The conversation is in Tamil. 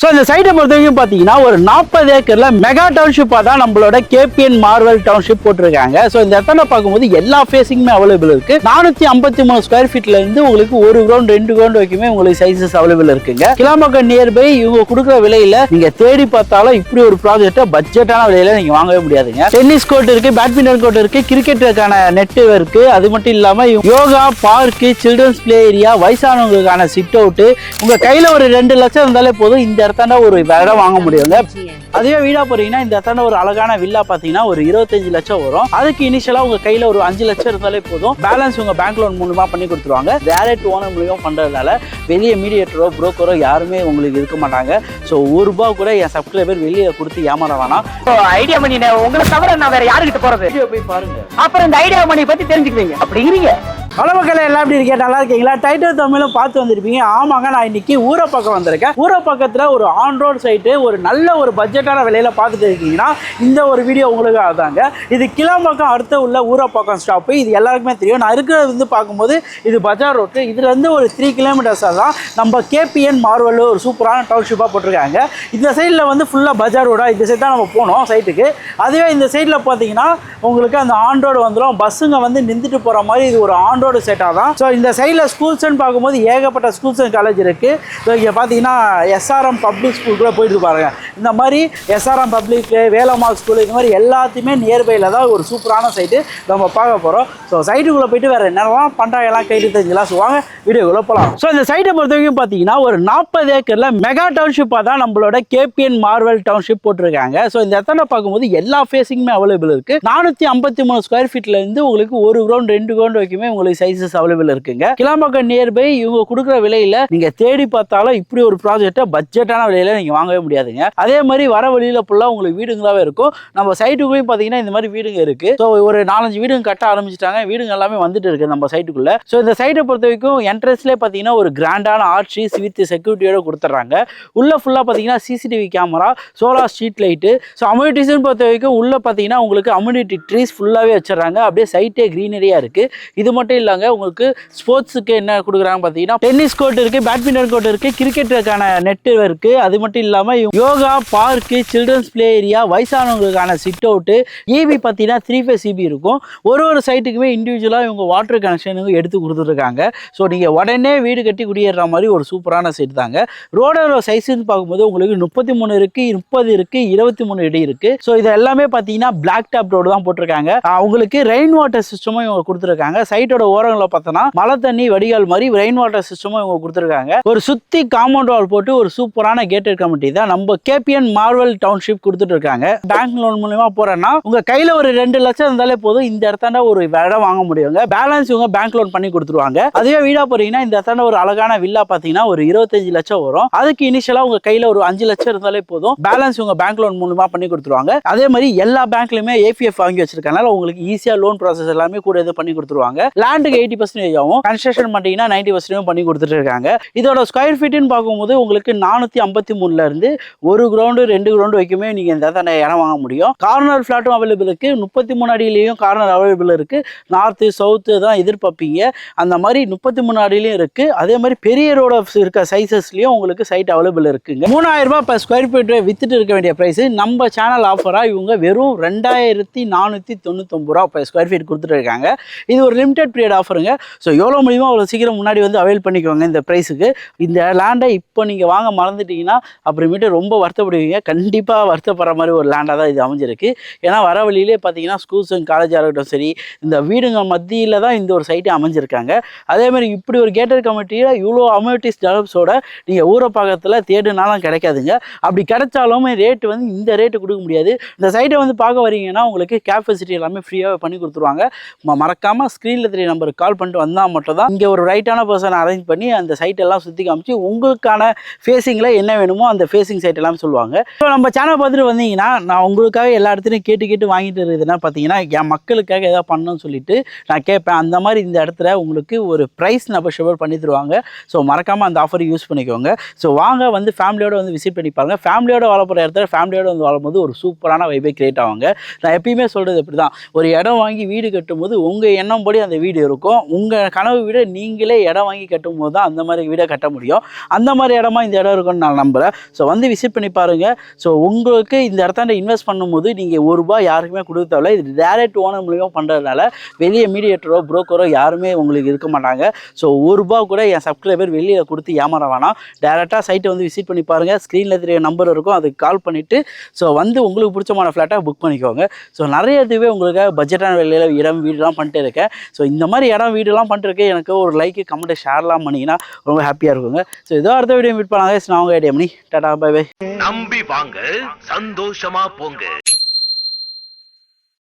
ஸோ இந்த சைட்டை பொறுத்த வரைக்கும் பார்த்தீங்கன்னா ஒரு 40 ஏக்கர்ல மெகா டவுன்ஷிப்பாக தான் நம்மளோட கேபிஎன் மார்வல் டவுன்ஷிப் போட்டிருக்காங்க. ஸோ இந்த இடத்துல பார்க்கும்போது எல்லா ஃபேஸிங்குமே அவைலபிள் இருக்கு. 453 ஸ்கொயர் ஃபீட்ல இருந்து உங்களுக்கு 1 கிரவுண்ட் 2 கிரவுண்ட் வரைக்குமே உங்களுக்கு சைசஸ் அவைலபிள் இருக்குங்க. கிளாம்பாக்கம் நியர்பை இவங்க கொடுக்குற விலையில நீங்க தேடி பார்த்தாலும் இப்படி ஒரு ப்ராஜெக்ட் பட்ஜெட்டான விலையில நீங்க வாங்கவே முடியாதுங்க. டென்னிஸ் கோர்ட் இருக்கு, பேட்மிண்டன் கோர்ட் இருக்கு, கிரிக்கெட்டுக்கான நெட் இருக்கு. அது மட்டும் இல்லாம yoga park, children's play area, வயசானவங்களுக்கான சிட் அவுட், உங்க கையில ஒரு 2 லட்சம் இருந்தாலே போதும் இந்த இடத்தாண்ட ஒரு இடம் வாங்க முடியுங்க. அதுவே வீடா போறீங்கன்னா இந்த இடத்தாண்ட ஒரு அழகான வில்லா பாத்தீங்கன்னா ஒரு 25 லட்சம் வரும். அதுக்கு இனிஷியலா உங்க கையில ஒரு 5 லட்சம் இருந்தாலே போதும். பேலன்ஸ் உங்க பேங்க் லோன் மூலமா பண்ணி கொடுத்துருவாங்க. டைரக்ட் ஓனர் மூலியமா பண்றதுனால வெளியே மீடியேட்டரோ புரோக்கரோ யாருமே உங்களுக்கு இருக்க மாட்டாங்க. ஸோ ₹1 கூட என் சப்ஸ்கிரைபர் வெளியே கொடுத்து ஏமாற வேணாம். ஐடியா மணி உங்களை தவிர நான் வேற யாருக்கிட்ட போறது? போய் பாருங்க, அப்புறம் இந்த ஐடியா மணி பத்தி தெரிஞ்சுக்குவீங்க. அப்படிங்கிறீங்க. பல மக்கள் எல்லாம் எப்படி இருக்கேன், நல்லா இருக்கீங்களா? டைட்டில் தமிழும் பார்த்து வந்திருப்பீங்க. ஆமாங்க, நான் இன்னைக்கு ஊரப்பாக்கம் வந்திருக்கேன். ஊரப்பாக்கத்தில் ஒரு ஆன் ரோட் சைட்டு ஒரு நல்ல ஒரு பட்ஜெட்டான விலையில பார்த்துட்டு இருக்கீங்கன்னா இந்த ஒரு வீடியோ உங்களுக்கு ஆதாங்க. இது கிளாம்பாக்கம் அடுத்த உள்ள ஊரப்பாக்கம் ஸ்டாப்பு. இது எல்லாருக்குமே தெரியும். நான் இருக்கிறது வந்து பார்க்கும்போது இது பஜார் ரோட்டு. இதுல இருந்து ஒரு 3 கிலோமீட்டர்ஸாக தான் நம்ம கேபிஎன் மார்வல் ஒரு சூப்பரான டவுன்ஷிப்பாக போட்டிருக்காங்க. இந்த சைடில் வந்து ஃபுல்லாக பஜார் ரோடா, இந்த சைடு தான் நம்ம போனோம் சைட்டுக்கு. அதுவே இந்த சைடில் பார்த்தீங்கன்னா உங்களுக்கு அந்த ஆன் ரோடு வந்துடும். பஸ்ஸுங்க வந்து நின்றுட்டு போகிற மாதிரி இது ஒரு ஆன் ரோடு செட்டாக தான். ஸோ இந்த சைடில் ஸ்கூல்ஸ்ன்னு பார்க்கும்போது ஏகப்பட்ட ஸ்கூல்ஸ் அண்ட் காலேஜ் இருக்குது. ஸோ இங்கே பார்த்தீங்கன்னா எஸ்ஆர்எம் பப்ளிக் ஸ்கூல் கூட போயிட்டு பாருங்க. இந்த மாதிரி எஸ்ஆர்எம் பப்ளிக், வேலம்மாள் ஸ்கூல், இந்த மாதிரி எல்லாத்தையுமே நியர்பையில் தான் ஒரு சூப்பரான சைட்டு நம்ம பார்க்க போகிறோம். ஸோ சைட்டுக்குள்ளே போயிட்டு வேறு என்னெல்லாம் பண்ணுறாங்கலாம் கைட்டு தெரிஞ்சுக்கலாம். ஸோ வாங்க வீடியோக்குள்ளே போகலாம். ஸோ இந்த சைட்டை பொறுத்த வரைக்கும் பார்த்தீங்கன்னா ஒரு 40 ஏக்கரில் மெகா டவுன்ஷிப்பாக தான் நம்மளோட கேபிஎன் மார்வல் டவுன்ஷிப் போட்டிருக்காங்க. ஸோ இந்த இடத்துல பார்க்கும்போது எல்லா ஃபேஸிங்குமே அவைலபிள் இருக்குது. 453 ஸ்கொயர் ஃபீட்ல இருந்து உங்களுக்கு 1 கிரவுண்ட் 2 கிரவுண்ட் வரைக்குமே உங்களுக்கு சைசஸ் அவைலபிள் இருக்குங்க. கிளாம்பாக்கம் நியர்பை இவங்க கொடுக்குற விலையில நீங்க தேடி பார்த்தாலும் இப்படி ஒரு ப்ராஜெக்ட் பட்ஜெட்டான விலையில நீங்க வாங்கவே முடியாதுங்க. அதே மாதிரி வர வழியில ஃபுல்லா உங்களுக்கு வீடுங்களாவே இருக்கும். நம்ம சைட்டுக்குள்ளேயும் பாத்தீங்கன்னா இந்த மாதிரி வீடுங்க இருக்கு. ஸோ ஒரு 4-5 வீடுங்க கட்ட ஆரம்பிச்சிட்டாங்க. வீடுங்க எல்லாமே வந்துட்டு இருக்கு நம்ம சைட்டுக்குள்ள. ஸோ இந்த சைட்டை பொறுத்த வரைக்கும் என்ட்ரன்ஸ்லேயே பாத்தீங்கன்னா ஒரு கிராண்டான ஆர்ச்சிஸ் வித் செக்யூரிட்டியோட கொடுத்துட்றாங்க. உள்ள ஃபுல்லா பாத்தீங்கன்னா CCTV camera, solar street light. So அம்யூனிட்டிஸ்ன்னு பொறுத்த வரைக்கும் உள்ள பாத்தீங்கன்னா உங்களுக்கு அம்யூனிட்டி ட்ரீஸ் ஃபுல்லாவே வச்சிடறாங்க. அப்படியே சைட்டே கிரீனரியா இருக்கு. இது மட்டும் இல்லங்க, உங்களுக்கு ஸ்போர்ட்ஸுக்கு என்ன கொடுக்குறாங்க பார்த்தீங்கன்னா டென்னிஸ் கோர்ட் இருக்கு, பேட்மிண்டன் கோர்ட் இருக்கு, கிரிக்கெட்டுக்கான நெட் இருக்கு. அது மட்டும் இல்லாமல் yoga park, children's play area, வயசானவங்களுக்கான சிட் அவுட்டு, ஈபி பார்த்தீங்கன்னா 3 phase ஈபி இருக்கும். ஒரு சைட்டுக்குமே இண்டிவிஜுவலாக இவங்க வாட்டர் கனெக்ஷனுக்கு எடுத்து கொடுத்துருக்காங்க. ஸோ நீங்கள் உடனே வீடு கட்டி குடியேற மாதிரி ஒரு சூப்பரான சைட் தாங்க. ரோடோட சைஸ்ன்னு பார்க்கும்போது உங்களுக்கு 33 இருக்கு, 30 இருக்கு, 23 அடி இருக்கு. ஸோ இது எல்லாமே பார்த்தீங்கன்னா பிளாக் டாப் ரோடு தான் போட்டிருக்காங்க. உங்களுக்கு ரெயின் வாட்டர் சிஸ்டமும் இவங்க கொடுத்துருக்காங்க. சைட்டோட ஓரங்களை பார்த்தோன்னா மழை தண்ணி வடிகால் மாதிரி ரெயின் வாட்டர் சிஸ்டமும் இவங்க கொடுத்துருக்காங்க. ஒரு சுத்தி காம்பவுண்ட் வால் போட்டு ஒரு சூப்பரான கேட்டட் கமிட்டி தான் நம்ம கேபிஎன் மார்வல் டவுன்ஷிப் கொடுத்துட்டு இருக்காங்க. பேங்க் லோன் மூலமா போறேன்னா உங்க கையில ஒரு 2 லட்சம் இருந்தாலே போதும் இந்த இடத்தாண்ட ஒரு இடம் வாங்க முடியுங்க. பேலன்ஸ் இவங்க பேங்க் லோன் பண்ணி கொடுத்துருவாங்க. அதுவே வீடா போறீங்கன்னா இந்த இடத்தாண்ட ஒரு அழகான வில்லா பாத்தீங்கன்னா ஒரு 25 லட்சம் வரும். அதுக்கு இனிஷியலா உங்க கையில ஒரு 5 லட்சம் இருந்தாலே போதும். பேலன்ஸ் இவங்க பேங்க் லோன் மூலமா பண்ணி கொடுத்துருவாங்க. அதே மாதிரி எல்லா பேங்க்லயுமே ஏபிஎஃப் வாங்கி வச்சிருக்கனால உங்களுக்கு ஈஸியா லோன் ப்ராசஸ் எல்லாமே கூட இது பண்ணி கொடுத்துருவாங்க. லேண்டுக்கு 80% ஆகும், கன்ஸ்ட்ரக்ஷன் பண்ணிங்கன்னா 90% பண்ணி கொடுத்துட்டு இருக்காங்க. இதோட ஸ்கொயர் ஃபீட்னு பார்க்கும்போது உங்களுக்கு 453ல இருந்து 1 கிரவுண்டு 2 கிரவுண்டு வரைக்குமே நீங்க இந்த இடம் வாங்க முடியும். கார்னர் ஃபிளாட்டும் அவைலபிள் இருக்கு. 33 அடியிலையும் கார்னர் அவைலபிள் இருக்கு. நார்த்து சவுத்து தான் எதிர்பார்ப்பீங்க. அந்த மாதிரி 33 அடியிலையும் இருக்கு. அதே மாதிரி பெரிய ரோட இருக்க சைசஸ்லயும் உங்களுக்கு சைட் அவைலபிள் இருக்குங்க. ₹3000 per ஸ்கொயர் ஃபீட் வித்துட்டு இருக்க வேண்டிய பிரைஸ் நம்ம சேனல் ஆஃபரா இவங்க வெறும் ₹2499 per ஸ்கொயர் ஃபீட் கொடுத்துட்டு இருக்காங்க. இது ஒரு லிமிடெட் பீரியட் ஆஃபருங்க. ஸோ எவ்வளோ முடியுமோ அவ்வளோ சீக்கிரம் முன்னாடி வந்து அவைல் பண்ணிக்குவாங்க இந்த ப்ரைஸுக்கு. இந்த லேண்டை இப்போ நீங்கள் வாங்க மறந்துட்டீங்கன்னா அப்புறமேட்டு ரொம்ப வருத்தப்படுவீங்க. கண்டிப்பாக வருத்தப்படுற மாதிரி ஒரு லேண்டாக தான் இது அமைஞ்சிருக்கு. ஏன்னா வர வழியிலே பார்த்தீங்கன்னா ஸ்கூல்ஸ் அண்ட் காலேஜாக இருக்கட்டும் சரி, இந்த வீடுங்க மத்தியில் தான் இந்த ஒரு சைட்டே அமைஞ்சிருக்காங்க. அதேமாதிரி இப்படி ஒரு கேட்டட் கமிட்டியில் இவ்வளோ அம்யூனிட்டிஸ் டெவலப்ஸோட நீங்கள் ஊரப்பாக்கத்தில் தேடுனாலும் கிடைக்காதுங்க. அப்படி கிடைச்சாலுமே ரேட்டு வந்து இந்த ரேட்டு கொடுக்க முடியாது. இந்த சைட்டை வந்து பார்க்க வரீங்கன்னா உங்களுக்கு கேப் ஃபெசிலிட்டி எல்லாமே ஃப்ரீயாகவே பண்ணி கொடுத்துருவாங்க. மறக்காமல் ஸ்க்ரீனில் 3 நம்பருக்கு கால் பண்ணிட்டு வந்தால் மட்டும் தான் இங்கே ஒரு ரைட்டான பர்சனை அரேஞ்ச் பண்ணி அந்த சைட் எல்லாம் சுற்றி காமிச்சு உங்களுக்கான ஃபேஸிங்கில் என்ன வேணுமோ அந்த ஃபேஸிங் சைட் எல்லாம் சொல்லுவாங்க. ஸோ நம்ம சேனல் பார்த்துட்டு வந்தீங்கன்னா நான் உங்களுக்காக எல்லா இடத்துலையும் கேட்டு வாங்கிட்டு இருக்குதுன்னா பார்த்தீங்கன்னா என் மக்களுக்காக எதாவது பண்ணணும்னு சொல்லிட்டு நான் கேட்பேன். அந்த மாதிரி இந்த இடத்துல உங்களுக்கு ஒரு ப்ரைஸ் நெகோஷியபிள் பண்ணி தருவாங்க. ஸோ மறக்காமல் அந்த ஆஃபர் யூஸ் பண்ணிக்கோங்க. ஸோ வாங்க வந்து ஃபேமிலியோட வந்து விசிட் பண்ணி பாருங்க. ஃபேமிலியோட வாழ போகிற இடத்துல ஃபேமிலியோட வந்து வாழும்போது ஒரு சூப்பரான வைபை கிரியேட் ஆகுங்க. நான் எப்பயுமே சொல்கிறது இப்படி தான், ஒரு இடம் வாங்கி வீடு கட்டும்போது உங்கள் எண்ணம் படி அந்த வீடு இருக்கும். உங்கள் கனவு வீடை நீங்களே இடம் வாங்கி கட்டும் போது தான் அந்த மாதிரி வீடை கட்ட முடியும். அந்த மாதிரி இடமா இந்த இடம் இருக்குன்னு நான் நம்புகிறேன். ஸோ வந்து விசிட் பண்ணி பாருங்கள். ஸோ உங்களுக்கு இந்த இடத்தாண்ட இன்வெஸ்ட் பண்ணும்போது நீங்கள் ₹1 யாருக்குமே கொடுக்க தேவையில்ல. இது டைரக்ட் ஓனர் மூலியமாக பண்ணுறதுனால வெளியே மீடியேட்டரோ புரோக்கரோ யாருமே உங்களுக்கு இருக்க மாட்டாங்க. ஸோ ₹1 கூட என் சப்ஸ்கிரைபர் வெளியில் கொடுத்து ஏமாற வேணாம். டேரெக்டாக சைட்டை வந்து விசிட் பண்ணி பாருங்கள். ஸ்க்ரீனில் தெரிய நம்பர் இருக்கும், அதுக்கு கால் பண்ணிவிட்டு ஸோ வந்து உங்களுக்கு பிடிச்சமான ஃப்ளாட்டாக புக் பண்ணிக்கோங்க. ஸோ நிறைய இதுவே உங்களுக்கு பட்ஜெட்டான விலையில் இடம் வீடுலாம் பண்ணிட்டு இருக்கேன். ஸோ இந்த மாதிரி இடம் வீடுலாம் பண்ணிட்டு எனக்கு ஒரு லைக் கமெண்ட் ஷேர்லாம் பண்ணிங்கன்னா ரொம்ப ஹாப்பியாக இருக்குங்க. ஸோ ஏதோ அடுத்த வீடியோ மீட் பண்ணாங்க. நான் உங்கள் ஐடியா பண்ணி டாடா பை பை. நம்பி வாங்க, சந்தோஷமா போங்க.